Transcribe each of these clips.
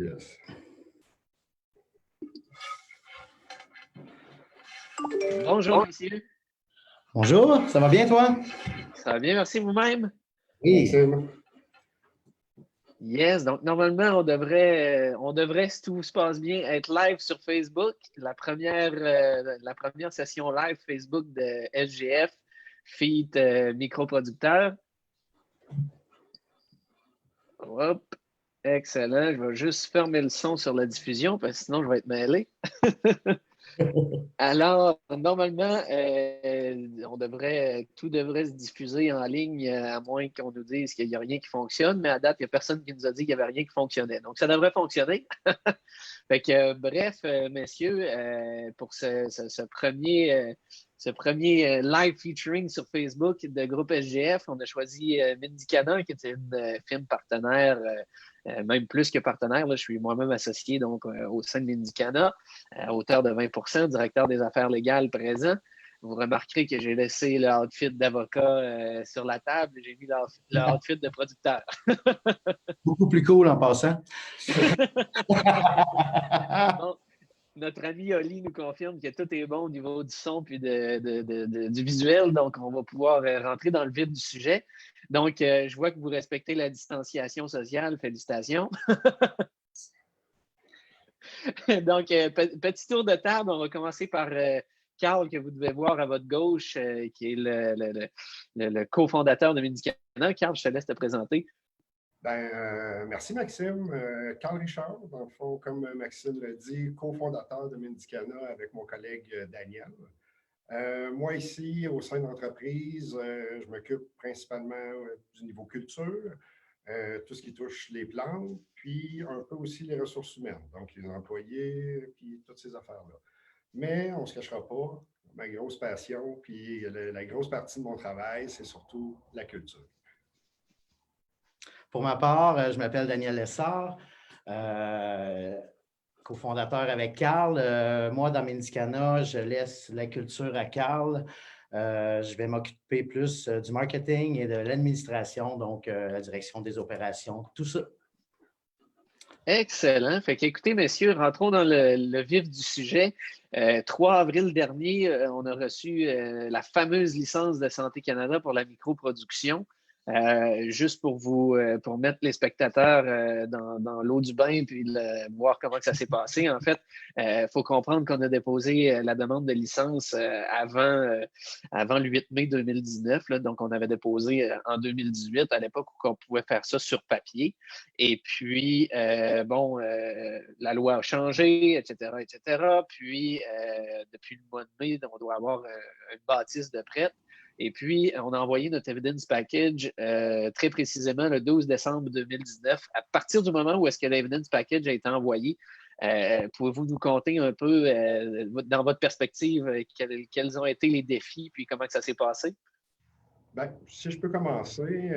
Yes. Bonjour, messieurs. Bonjour, ça va bien, toi? Ça va bien, merci vous-même? Oui, Maxime. Yes, donc normalement, on devrait, si tout se passe bien, être live sur Facebook. La première session live Facebook de SGF, feat microproducteur. Hop, excellent. Je vais juste fermer le son sur la diffusion parce que sinon, je vais être mêlé. Alors, normalement, tout devrait se diffuser en ligne, à moins qu'on nous dise qu'il n'y a rien qui fonctionne, mais à date, il n'y a personne qui nous a dit qu'il n'y avait rien qui fonctionnait. Donc, ça devrait fonctionner. Fait que, bref, messieurs, pour ce premier live featuring sur Facebook de groupe SGF, on a choisi Mindy Canon, qui est une firme partenaire, même plus que partenaire. Là, je suis moi-même associé donc, au sein de Mindy Canon, à hauteur de 20 %, directeur des affaires légales présent. Vous remarquerez que j'ai laissé le outfit d'avocat sur la table et j'ai mis le outfit de producteur. Beaucoup plus cool en passant. Bon, notre ami Oli nous confirme que tout est bon au niveau du son puis du visuel, donc on va pouvoir rentrer dans le vif du sujet. Donc, je vois que vous respectez la distanciation sociale. Félicitations. Donc, petit tour de table. On va commencer par Carl, que vous devez voir à votre gauche, qui est le cofondateur de Mindy Canon. Carl, je te laisse te présenter. Merci Maxime. Carl Richard, dans le fond, comme Maxime l'a dit, cofondateur de Mindy Canon avec mon collègue Daniel. Moi ici, au sein de l'entreprise, je m'occupe principalement du niveau culture, tout ce qui touche les plantes, puis un peu aussi les ressources humaines, donc les employés, puis toutes ces affaires-là. Mais on ne se cachera pas, ma grosse passion, puis la grosse partie de mon travail, c'est surtout la culture. Pour ma part, je m'appelle Daniel Lessard, cofondateur avec Carl. Moi, dans Mindy Canon, je laisse la culture à Carl. Je vais m'occuper plus du marketing et de l'administration, donc la direction des opérations, tout ça. Excellent. Fait qu'écoutez, messieurs, rentrons dans le vif du sujet. 3 avril dernier, on a reçu la fameuse licence de Santé Canada pour la microproduction. Juste pour mettre les spectateurs dans l'eau du bain puis voir comment ça s'est passé. En fait, il faut comprendre qu'on a déposé la demande de licence avant le 8 mai 2019. Là, donc, on avait déposé en 2018, à l'époque où on pouvait faire ça sur papier. Et puis, la loi a changé, etc., etc. Puis, depuis le mois de mai, on doit avoir une bâtisse de prête. Et puis, on a envoyé notre evidence package très précisément le 12 décembre 2019. À partir du moment où est-ce que l'evidence package a été envoyé, pouvez-vous nous conter un peu, dans votre perspective, quels ont été les défis puis comment que ça s'est passé? Bien, si je peux commencer,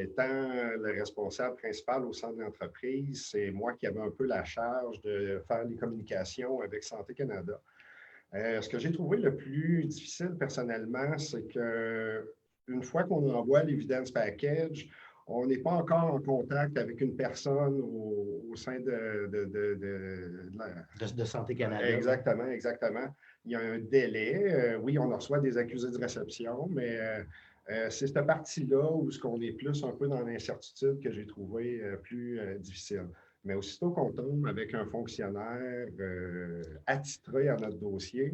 étant le responsable principal au sein de l'entreprise, c'est moi qui avais un peu la charge de faire les communications avec Santé Canada. Ce que j'ai trouvé le plus difficile personnellement, c'est qu'une fois qu'on envoie l'evidence package, on n'est pas encore en contact avec une personne au sein de Santé Canada. Exactement, exactement. Il y a un délai. Oui, on reçoit des accusés de réception, mais c'est cette partie-là où on est plus un peu dans l'incertitude que j'ai trouvé plus difficile. Mais aussitôt qu'on tombe avec un fonctionnaire attitré à notre dossier,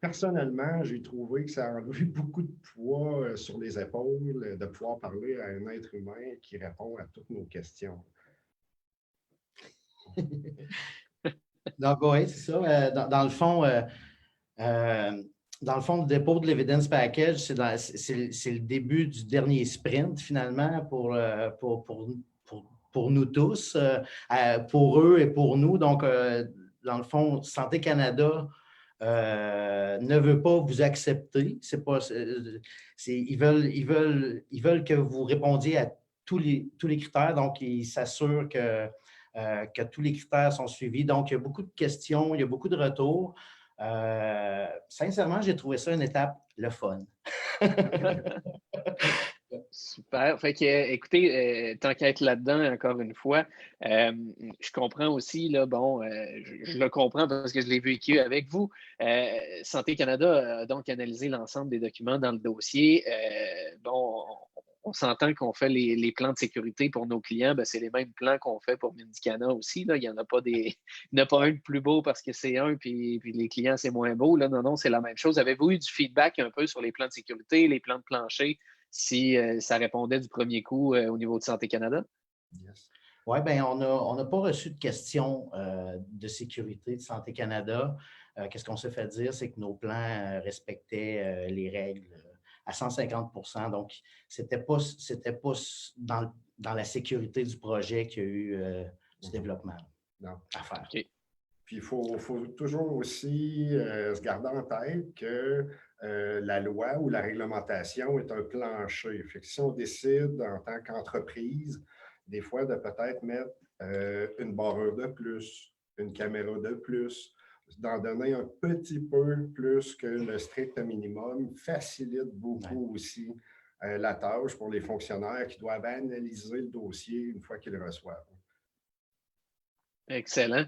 personnellement, j'ai trouvé que ça a enlevé beaucoup de poids sur les épaules de pouvoir parler à un être humain qui répond à toutes nos questions. Donc, oui, c'est ça. Dans le fond, le dépôt de l'evidence package, c'est le début du dernier sprint, finalement, pour nous tous, pour eux et pour nous. Donc, dans le fond, Santé Canada ne veut pas vous accepter. Ils veulent que vous répondiez à tous les critères. Donc, ils s'assurent que tous les critères sont suivis. Donc, il y a beaucoup de questions, il y a beaucoup de retours. Sincèrement, j'ai trouvé ça une étape le fun. Super. Super. Fait que, écoutez, tant qu'à être là-dedans, encore une fois, je comprends aussi, là, bon, je le comprends parce que je l'ai vécu avec vous. Santé Canada a donc analysé l'ensemble des documents dans le dossier. Bon, on s'entend qu'on fait les plans de sécurité pour nos clients, ben, c'est les mêmes plans qu'on fait pour Mendicana aussi. Là. Il n'y en a pas il n'y en a pas un de plus beau parce que c'est un, puis les clients, c'est moins beau. Là. Non, c'est la même chose. Avez-vous eu du feedback un peu sur les plans de sécurité, les plans de plancher? Si ça répondait du premier coup au niveau de Santé Canada? Yes. Oui, bien, on n'a pas reçu de questions de sécurité de Santé Canada. Qu'est-ce qu'on s'est fait dire, c'est que nos plans respectaient les règles à 150 %. Donc, c'était pas dans la sécurité du projet qu'il y a eu du développement à faire. Okay. Puis, il faut toujours aussi se garder en tête que la loi ou la réglementation est un plancher. Fait que si on décide en tant qu'entreprise, des fois, de peut-être mettre une barreur de plus, une caméra de plus, d'en donner un petit peu plus que le strict minimum, facilite beaucoup aussi la tâche pour les fonctionnaires qui doivent analyser le dossier une fois qu'ils le reçoivent. Excellent.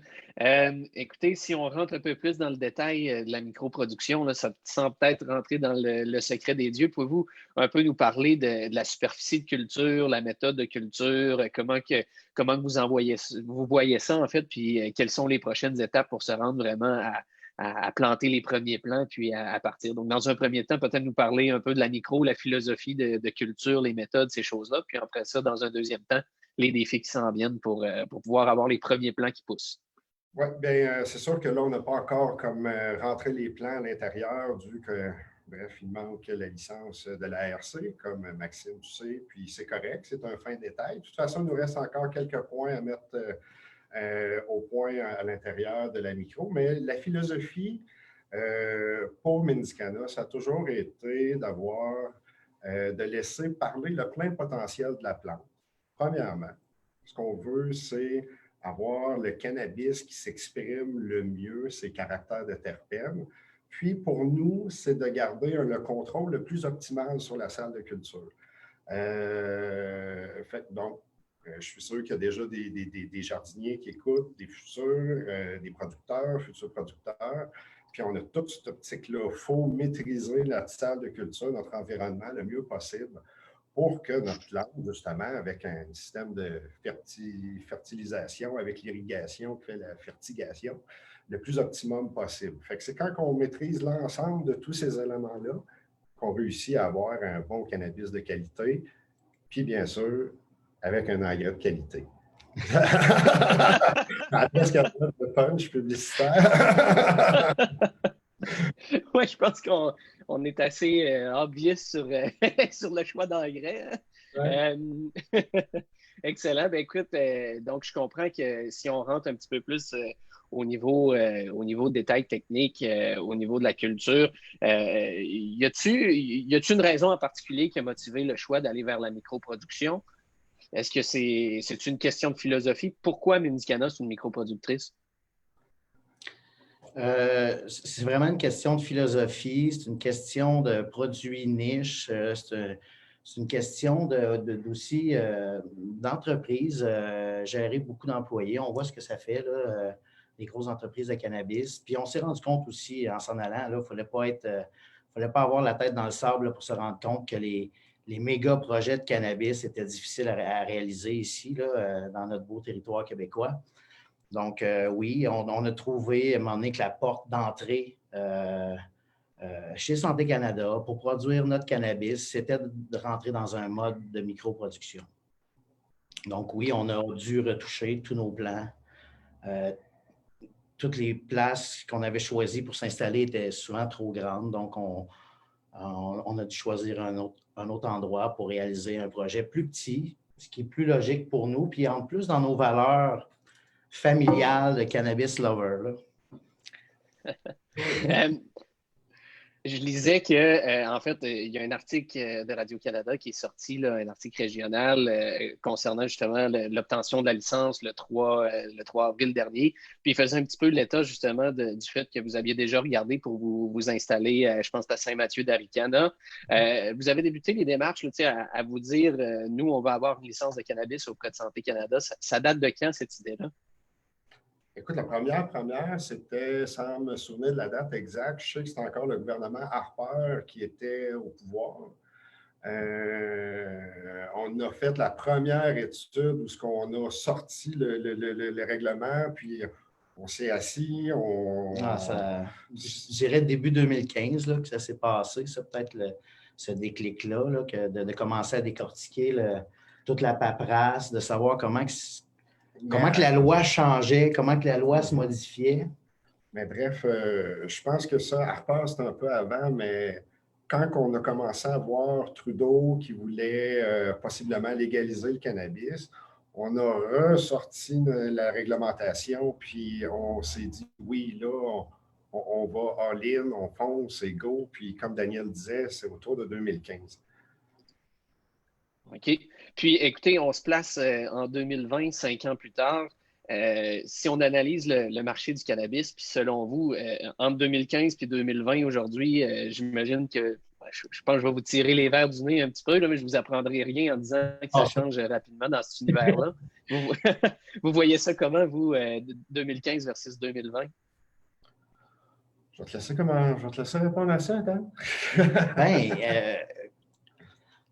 Écoutez, si on rentre un peu plus dans le détail de la microproduction, là, ça semble peut-être rentrer dans le secret des dieux. Pouvez-vous un peu nous parler de la superficie de culture, la méthode de culture, comment vous voyez ça en fait, puis quelles sont les prochaines étapes pour se rendre vraiment à planter les premiers plants, puis à partir. Donc, dans un premier temps, peut-être nous parler un peu de la micro, la philosophie de culture, les méthodes, ces choses-là, puis après ça, dans un deuxième temps, les défis qui s'en viennent pour pouvoir avoir les premiers plans qui poussent. Oui, bien, c'est sûr que là, on n'a pas encore comme rentré les plans à l'intérieur, vu que, bref, il manque la licence de l'ARC, comme Maxime, tu sais, puis c'est correct, c'est un fin détail. De toute façon, il nous reste encore quelques points à mettre au point à l'intérieur de la micro, mais la philosophie pour Mendicana, ça a toujours été de laisser parler le plein potentiel de la plante. Premièrement, ce qu'on veut, c'est avoir le cannabis qui s'exprime le mieux, ses caractères de terpènes. Puis, pour nous, c'est de garder le contrôle le plus optimal sur la salle de culture. Donc, je suis sûr qu'il y a déjà des jardiniers qui écoutent, des futurs producteurs. Puis, on a toute cette optique-là. Il faut maîtriser la salle de culture, notre environnement le mieux possible, pour que notre plante, justement, avec un système de fertilisation, avec l'irrigation qui fait la fertigation, le plus optimum possible. Fait que c'est quand on maîtrise l'ensemble de tous ces éléments-là qu'on réussit à avoir un bon cannabis de qualité, puis bien sûr, avec un engrais de qualité. Est-ce qu'il y a de punch publicitaire? Oui, je pense qu'on est assez obvious sur, sur le choix d'engrais. Ouais. Excellent. Ben, écoute, donc je comprends que si on rentre un petit peu plus au niveau détail technique, au niveau de la culture, y a-t-il une raison en particulier qui a motivé le choix d'aller vers la microproduction? Est-ce que c'est une question de philosophie? Pourquoi Mendicana, c'est une microproductrice? C'est vraiment une question de philosophie, c'est une question de produits niche, c'est une question aussi d'entreprise, gérer beaucoup d'employés. On voit ce que ça fait, là, les grosses entreprises de cannabis. Puis on s'est rendu compte aussi, en s'en allant, il ne fallait pas avoir la tête dans le sable là, pour se rendre compte que les méga projets de cannabis étaient difficiles à réaliser ici, là, dans notre beau territoire québécois. Donc, oui, on a trouvé à un moment donné que la porte d'entrée chez Santé Canada pour produire notre cannabis, c'était de rentrer dans un mode de microproduction. Donc, oui, on a dû retoucher tous nos plans. Toutes les places qu'on avait choisies pour s'installer étaient souvent trop grandes. Donc, on a dû choisir un autre endroit pour réaliser un projet plus petit, ce qui est plus logique pour nous. Puis, en plus, dans nos valeurs familial de cannabis lover. Je lisais que, en fait, il y a un article de Radio-Canada qui est sorti, là, un article régional concernant justement l'obtention de la licence le 3 avril dernier. Puis il faisait un petit peu l'état justement du fait que vous aviez déjà regardé pour vous installer, je pense, à Saint-Mathieu d'Aricana. Vous avez débuté les démarches là, à vous dire, nous, on va avoir une licence de cannabis auprès de Santé Canada. Ça date de quand cette idée-là? Écoute, la première, c'était, sans me souvenir de la date exacte, je sais que c'était encore le gouvernement Harper qui était au pouvoir. On a fait la première étude où on a sorti le règlement, puis on s'est assis, je dirais début 2015 là, que ça s'est passé, ça peut-être ce déclic-là, là, de commencer à décortiquer toute la paperasse, de savoir comment que la loi changeait, comment que la loi se modifiait. Mais bref, je pense que ça, Harper, c'était un peu avant, mais quand on a commencé à voir Trudeau qui voulait possiblement légaliser le cannabis, on a ressorti la réglementation, puis on s'est dit, oui, là, on va all-in, on fonce et go. Puis comme Daniel disait, c'est autour de 2015. OK. Puis, écoutez, on se place en 2020, 5 ans plus tard. Si on analyse le marché du cannabis, puis selon vous, entre 2015 et 2020 aujourd'hui, j'imagine que je pense que je vais vous tirer les verres du nez un petit peu, là, mais je ne vous apprendrai rien en disant que ça change rapidement dans cet univers-là. Vous voyez ça comment, vous, 2015 versus 2020? Je vais te laisser répondre à ça, attends.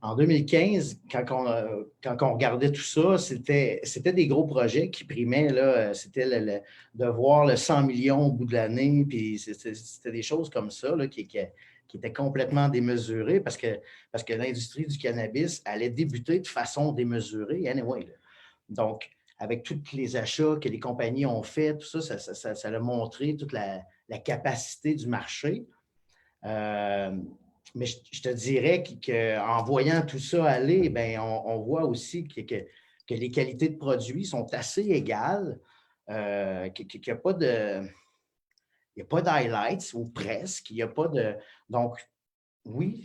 En 2015, quand on regardait tout ça, c'était des gros projets qui primaient. Là, c'était de voir le 100 millions au bout de l'année, puis c'était des choses comme ça là, qui étaient complètement démesurées parce que l'industrie du cannabis allait débuter de façon démesurée. Anyway, là. Donc, avec tous les achats que les compagnies ont fait, tout ça, ça a montré toute la capacité du marché. Mais je te dirais qu'en voyant tout ça aller, bien, on voit aussi que les qualités de produits sont assez égales, qu'il n'y a pas d'highlights ou presque, il n'y a pas de... Donc, oui,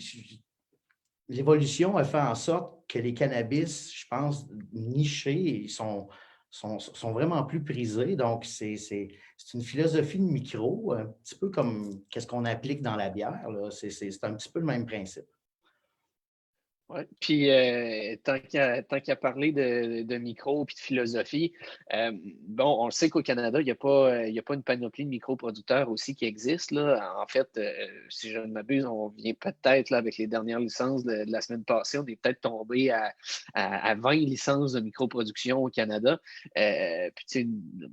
l'évolution a fait en sorte que les cannabis, je pense, nichés, sont vraiment plus prisés. Donc, c'est une philosophie de micro, un petit peu comme qu'est-ce qu'on applique dans la bière. Là. C'est un petit peu le même principe. Ouais. Puis, tant qu'à parler de micro et de philosophie, bon, on le sait qu'au Canada, il n'y a pas une panoplie de microproducteurs aussi qui existe. Là. En fait, si je ne m'abuse, on vient peut-être, là, avec les dernières licences de la semaine passée, on est peut-être tombé à 20 licences de microproduction au Canada. Puis,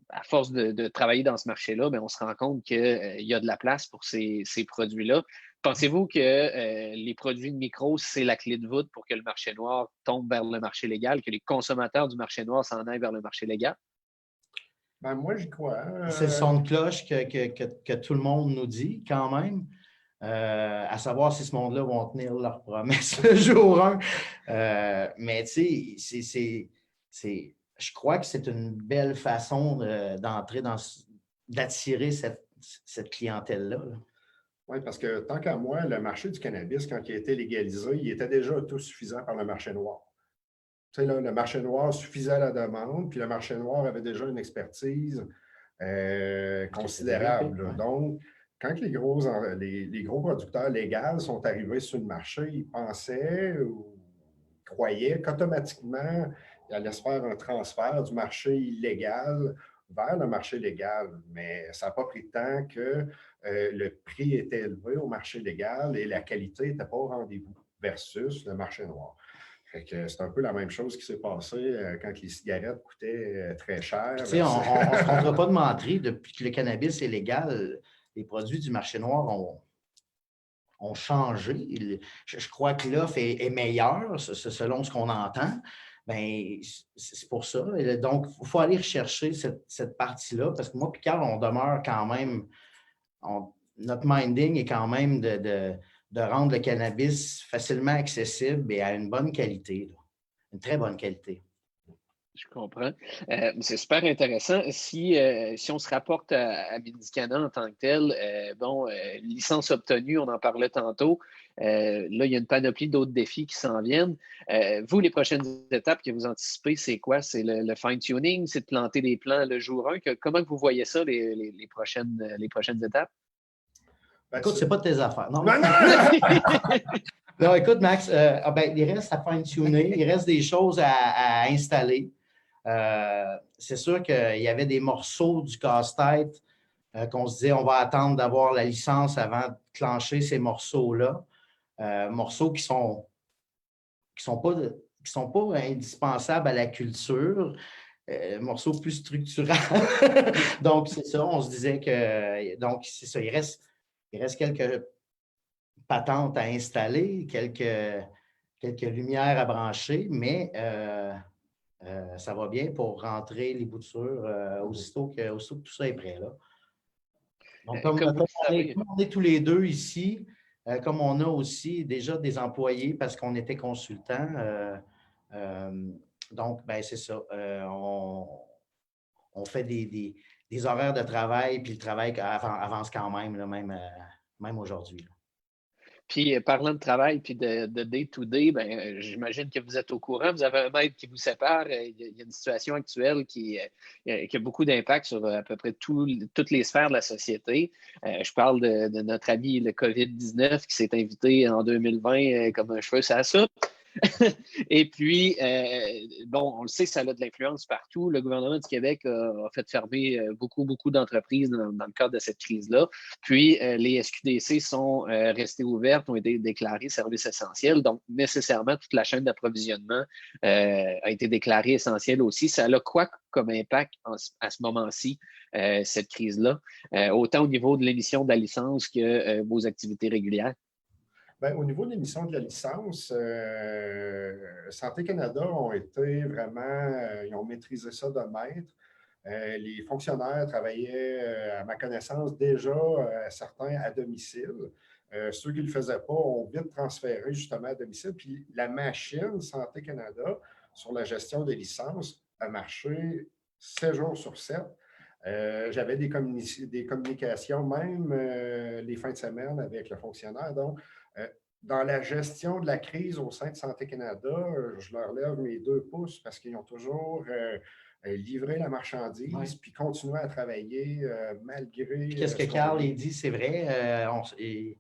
à force de travailler dans ce marché-là, bien, on se rend compte qu'il y a de la place pour ces produits-là. Pensez-vous que les produits de micro, c'est la clé de voûte pour que le marché noir tombe vers le marché légal, que les consommateurs du marché noir s'en aillent vers le marché légal? Ben, moi, j'y crois. C'est le son de cloche que tout le monde nous dit quand même, à savoir si ce monde-là vont tenir leurs promesses le jour 1. Mais tu sais, je crois que c'est une belle façon d'attirer cette clientèle-là. Là. Oui, parce que tant qu'à moi, le marché du cannabis, quand il a été légalisé, il était déjà autosuffisant par le marché noir. Tu sais, là, le marché noir suffisait à la demande, puis le marché noir avait déjà une expertise considérable. Là. Donc, quand les gros producteurs légaux sont arrivés sur le marché, ils pensaient ou croyaient qu'automatiquement, il allait se faire un transfert du marché illégal vers le marché légal. Mais ça n'a pas pris de temps que le prix était élevé au marché légal et la qualité n'était pas au rendez-vous versus le marché noir. C'est un peu la même chose qui s'est passée quand les cigarettes coûtaient très cher. On ne se rendra pas de mentir, depuis que le cannabis est légal, les produits du marché noir ont changé. Je crois que l'offre est meilleure, selon ce qu'on entend. Bien, c'est pour ça. Donc, il faut aller rechercher cette partie-là, parce que moi et Carl, on demeure quand même, notre minding est quand même de rendre le cannabis facilement accessible et à une bonne qualité, là. Une très bonne qualité. Je comprends. C'est super intéressant. Si on se rapporte à Midi-Canada en tant que tel, licence obtenue, on en parlait tantôt. Là, il y a une panoplie d'autres défis qui s'en viennent. Vous, les prochaines étapes que vous anticipez, c'est quoi? C'est le fine-tuning? C'est de planter des plans le jour 1? Comment vous voyez ça, les prochaines étapes? Ben, Écoute, c'est pas de tes affaires. Non, Non, non! non, écoute, Max, il reste à fine-tuner, il reste des choses à installer. C'est sûr qu'il y avait des morceaux du casse-tête qu'on se disait on va attendre d'avoir la licence avant de clencher ces morceaux-là. Morceaux qui sont pas indispensables à la culture, morceaux plus structurants. Donc, c'est ça, on se disait que donc, c'est ça, il reste quelques patentes à installer, quelques lumières à brancher, mais ça va bien pour rentrer les boutures aussitôt que tout ça est prêt. Là. Donc, comme on est tous les deux ici, comme on a aussi déjà des employés parce qu'on était consultants, donc, c'est ça. On fait des horaires de travail, puis le travail avance quand même, là, même aujourd'hui. Là. Puis, parlant de travail puis de day-to-day, j'imagine que vous êtes au courant. Vous avez un maître qui vous sépare. Il y a une situation actuelle qui a beaucoup d'impact sur à peu près toutes les sphères de la société. Je parle de notre ami le COVID-19 qui s'est invité en 2020 comme un cheveu sur la soupe. Et puis, on le sait, ça a de l'influence partout. Le gouvernement du Québec a fait fermer beaucoup d'entreprises dans le cadre de cette crise-là. Puis, les SQDC sont restées ouvertes, ont été déclarées services essentiels. Donc, nécessairement, toute la chaîne d'approvisionnement a été déclarée essentielle aussi. Ça a quoi comme impact à ce moment-ci, cette crise-là, autant au niveau de l'émission de la licence que vos activités régulières? Bien, au niveau de l'émission de la licence, Santé Canada ont été vraiment, ils ont maîtrisé ça de maître. Les fonctionnaires travaillaient, à ma connaissance, déjà certains à domicile. Ceux qui ne le faisaient pas ont vite transféré justement à domicile. Puis la machine Santé Canada sur la gestion des licences a marché 7 jours sur 7. J'avais des communications, même les fins de semaine avec le fonctionnaire. Donc, dans la gestion de la crise au sein de Santé Canada, je leur lève mes 2 pouces parce qu'ils ont toujours livré la marchandise puis continué à travailler malgré. Qu'est-ce que Carl a dit, c'est vrai. Il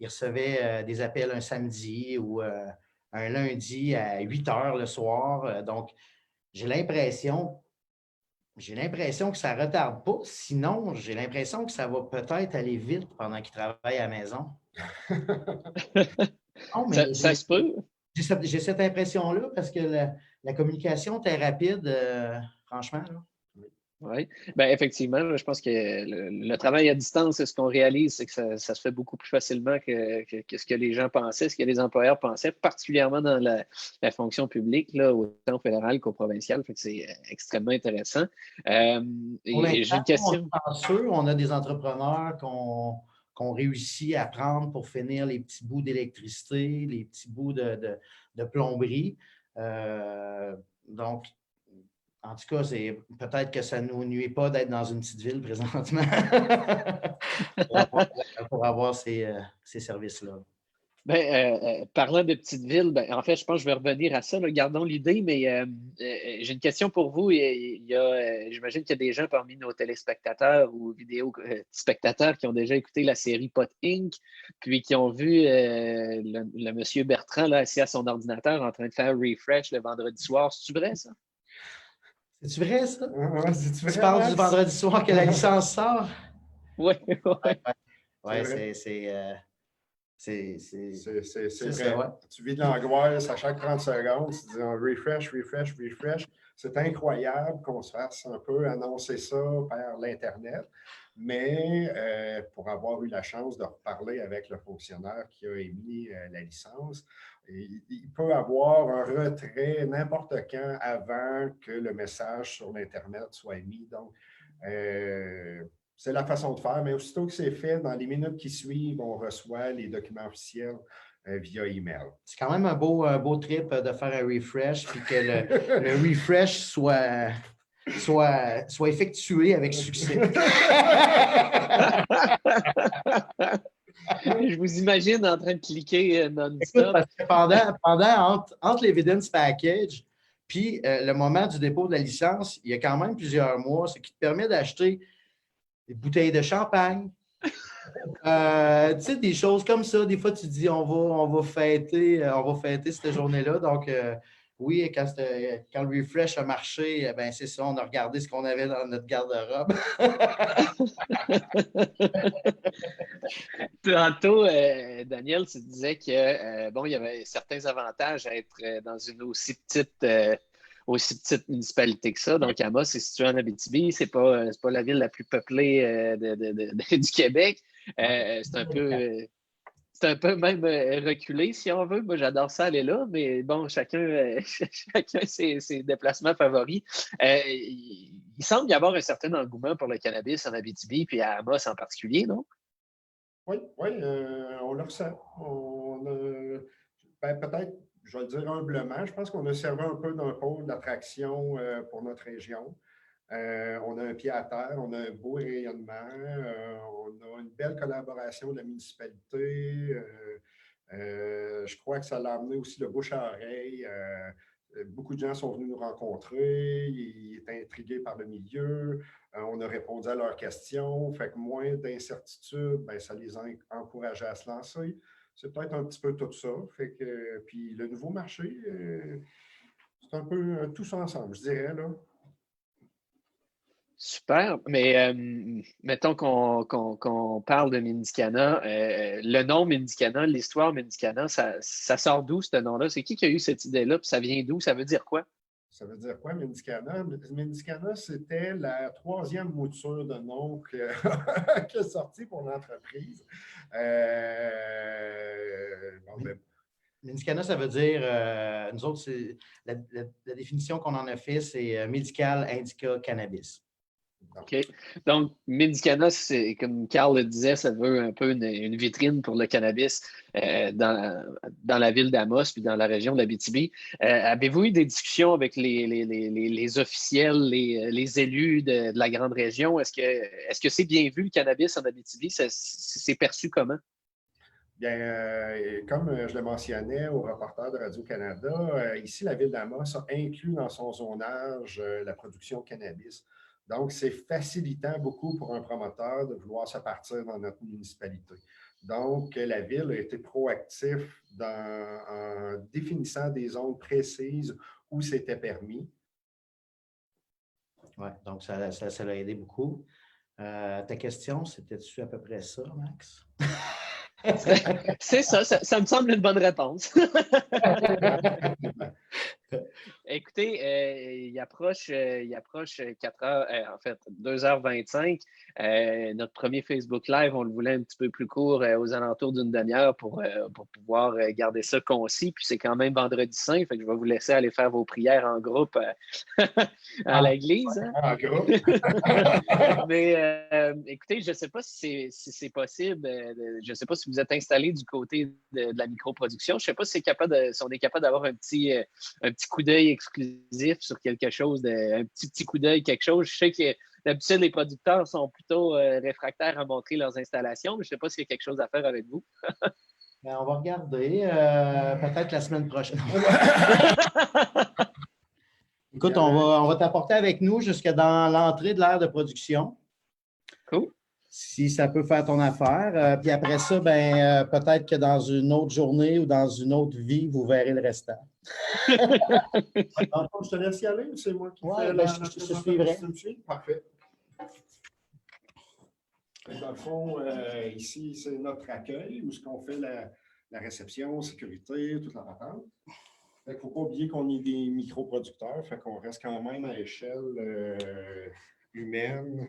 recevait des appels un samedi ou un lundi à 8 heures le soir. Donc, j'ai l'impression que ça ne retarde pas. Sinon, j'ai l'impression que ça va peut-être aller vite pendant qu'il travaille à la maison. Non, mais ça se peut. J'ai cette impression-là parce que la communication était rapide, franchement. Là. Oui, effectivement, je pense que le travail à distance, ce qu'on réalise, c'est que ça se fait beaucoup plus facilement que ce que les gens pensaient, ce que les employeurs pensaient, particulièrement dans la fonction publique, là, autant fédérale qu'au provincial. Fait que c'est extrêmement intéressant. J'ai une question. On a des entrepreneurs qu'on réussit à prendre pour finir les petits bouts d'électricité, les petits bouts de plomberie. Donc, en tout cas, c'est peut-être que ça ne nous nuit pas d'être dans une petite ville présentement pour avoir ces services-là. Parlant de petites villes, en fait, je pense que je vais revenir à ça. Là, gardons l'idée, mais j'ai une question pour vous. J'imagine qu'il y a des gens parmi nos téléspectateurs ou vidéo spectateurs qui ont déjà écouté la série Pot Inc., puis qui ont vu le monsieur Bertrand là, assis à son ordinateur en train de faire refresh le vendredi soir. C'est-tu vrai, ça? C'est-tu vrai, ça? Ouais, tu parles du vendredi soir que la licence sort? Oui. Ouais, c'est vrai. Ouais. Tu vis de l'angoisse à chaque 30 secondes. Tu dis refresh. C'est incroyable qu'on se fasse un peu annoncer ça par l'Internet. Mais pour avoir eu la chance de reparler avec le fonctionnaire qui a émis la licence, il peut avoir un retrait n'importe quand avant que le message sur l'Internet soit émis. Donc, c'est la façon de faire, mais aussitôt que c'est fait, dans les minutes qui suivent, on reçoit les documents officiels via email. C'est quand même un beau trip de faire un refresh, puis que le refresh soit effectué avec succès. Je vous imagine en train de cliquer Écoute, non-stop. parce que entre l'Evidence Package puis le moment du dépôt de la licence, il y a quand même plusieurs mois, ce qui te permet d'acheter des bouteilles de champagne. Tu sais, des choses comme ça. Des fois, tu te dis, on va fêter cette journée-là. Donc, oui, quand le refresh a marché, ben c'est ça, on a regardé ce qu'on avait dans notre garde-robe. Tantôt, Daniel, tu disais que bon, il y avait certains avantages à être dans une aussi petite municipalité que ça. Donc, Amos est situé en Abitibi, c'est pas la ville la plus peuplée du Québec. C'est un peu même reculé, si on veut. Moi, j'adore ça aller là, mais bon, chacun ses déplacements favoris. Il semble y avoir un certain engouement pour le cannabis en Abitibi, puis à Amos en particulier, non? Oui, on le ressent. Peut-être, je vais le dire humblement, je pense qu'on a servi un peu d'un pôle d'attraction pour notre région. On a un pied à terre, on a un beau rayonnement, on a une belle collaboration de la municipalité. Je crois que ça l'a amené aussi le bouche à oreille. Beaucoup de gens sont venus nous rencontrer, ils étaient intrigués par le milieu, on a répondu à leurs questions, fait que moins d'incertitudes, ben, ça les a encouragés à se lancer. C'est peut-être un petit peu tout ça. Fait que, puis le nouveau marché, c'est un peu tout ça ensemble, je dirais, là. Super, mais mettons qu'on parle de Mendicana. Le nom Mendicana, l'histoire Mendicana, ça sort d'où ce nom-là? C'est qui a eu cette idée-là? Puis ça vient d'où? Ça veut dire quoi? Ça veut dire quoi, Mendicana? Mendicana, c'était la troisième mouture de nom qui est sortie pour l'entreprise. Mendicana, ça veut dire, nous autres, la définition qu'on en a fait, c'est médical indica cannabis. OK. Donc, Mendicana, c'est comme Carl le disait, ça veut un peu une vitrine pour le cannabis dans la ville d'Amos puis dans la région de l'Abitibi. Avez-vous eu des discussions avec les officiels, les élus de la grande région? Est-ce que c'est bien vu le cannabis en Abitibi? C'est perçu comment? Bien, comme je le mentionnais au reporter de Radio-Canada, ici, la ville d'Amos a inclus dans son zonage la production de cannabis. Donc, c'est facilitant beaucoup pour un promoteur de vouloir se partir dans notre municipalité. Donc, la ville a été proactive en définissant des zones précises où c'était permis. Oui, donc ça l'a aidé beaucoup. Ta question, c'était-tu à peu près ça, Max? C'est ça me semble une bonne réponse. Écoutez, il approche 4 heures, en fait, 2h25. Notre premier Facebook Live, on le voulait un petit peu plus court, aux alentours d'une demi-heure pour pouvoir garder ça concis. Puis c'est quand même vendredi saint, fait que je vais vous laisser aller faire vos prières en groupe à l'église. Hein? En groupe. Mais écoutez, je ne sais pas si c'est possible. Je ne sais pas si vous êtes installé du côté de la microproduction. Je ne sais pas si on est capable d'avoir un petit coup d'œil exclusif sur quelque chose, un petit coup d'œil, quelque chose. Je sais que d'habitude, les producteurs sont plutôt réfractaires à montrer leurs installations, mais je ne sais pas s'il y a quelque chose à faire avec vous. On va regarder peut-être la semaine prochaine. Écoute, on va t'apporter avec nous jusque dans l'entrée de l'aire de production. Cool. Si ça peut faire ton affaire. Puis après ça, peut-être que dans une autre journée ou dans une autre vie, vous verrez le restant. Je te laisse y aller ou c'est moi qui fais je suivrai. Parfait. Dans le fond, ici, c'est notre accueil où on fait la réception, sécurité, toute la patente. Il ne faut pas oublier qu'on est des microproducteurs, fait qu'on reste quand même à échelle humaine.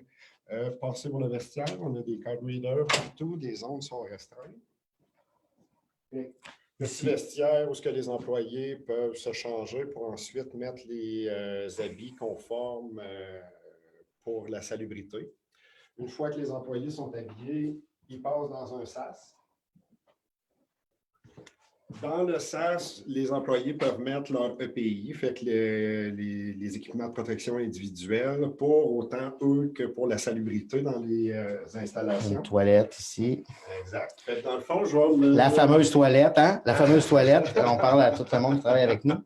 Passer pour le vestiaire, on a des card readers partout, des zones sont restreintes. Le petit vestiaire où les employés peuvent se changer pour ensuite mettre les habits conformes pour la salubrité. Une fois que les employés sont habillés, ils passent dans un sas. Dans le SaaS, les employés peuvent mettre leur EPI, fait que les équipements de protection individuelle, pour autant eux que pour la salubrité dans les installations. Une toilette ici. Exact. Fait que dans le fond, je vais La fameuse toilette, hein? La fameuse toilette. On parle à tout le monde qui travaille avec nous.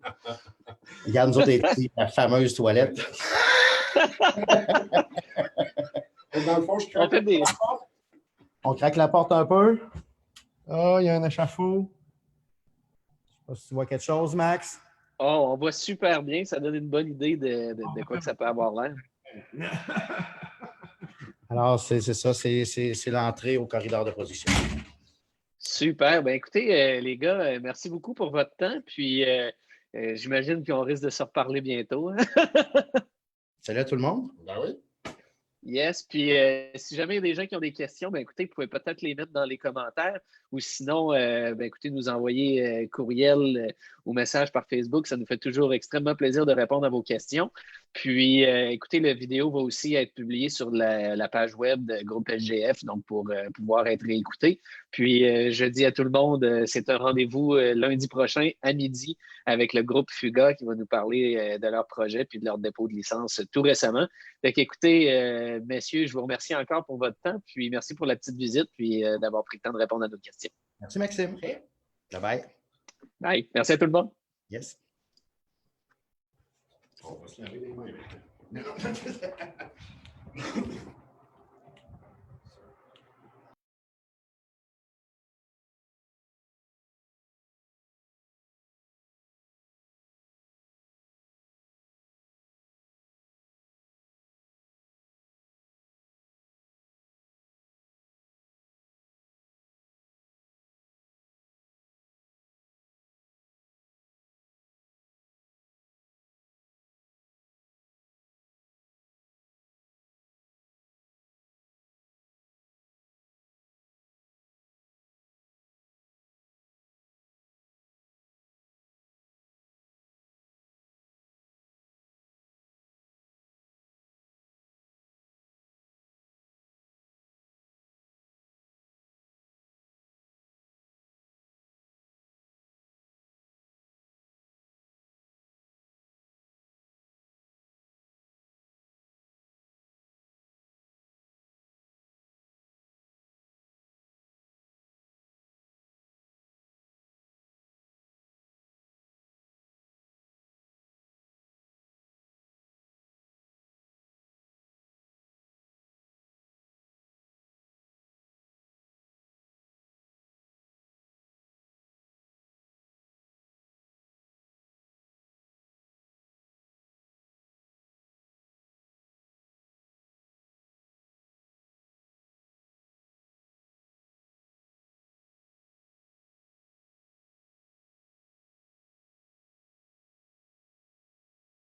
Regarde, nous autres, la fameuse toilette. Dans le fond, je craque la porte. On craque la porte un peu. Ah, il y a un échafaud. Je ne sais pas si tu vois quelque chose, Max. Oh, on voit super bien. Ça donne une bonne idée de quoi que ça peut avoir l'air. Alors, c'est ça, c'est l'entrée au corridor de production. Super. Ben, écoutez, les gars, merci beaucoup pour votre temps. Puis, j'imagine qu'on risque de se reparler bientôt. Hein? Salut à tout le monde. Ben oui. Yes, puis si jamais il y a des gens qui ont des questions, ben écoutez, vous pouvez peut-être les mettre dans les commentaires ou sinon, ben écoutez, nous envoyer courriel ou message par Facebook. Ça nous fait toujours extrêmement plaisir de répondre à vos questions. Puis, écoutez, la vidéo va aussi être publiée sur la page web de Groupe SGF, donc pour pouvoir être réécoutée. Puis, je dis à tout le monde, c'est un rendez-vous lundi prochain à midi avec le groupe Fuga qui va nous parler de leur projet puis de leur dépôt de licence tout récemment. Fait qu'écoutez, messieurs, je vous remercie encore pour votre temps, puis merci pour la petite visite, puis d'avoir pris le temps de répondre à nos questions. Merci, Maxime. Bye-bye. Bye. Merci à tout le monde. Yes. On va se laver les mains maintenant.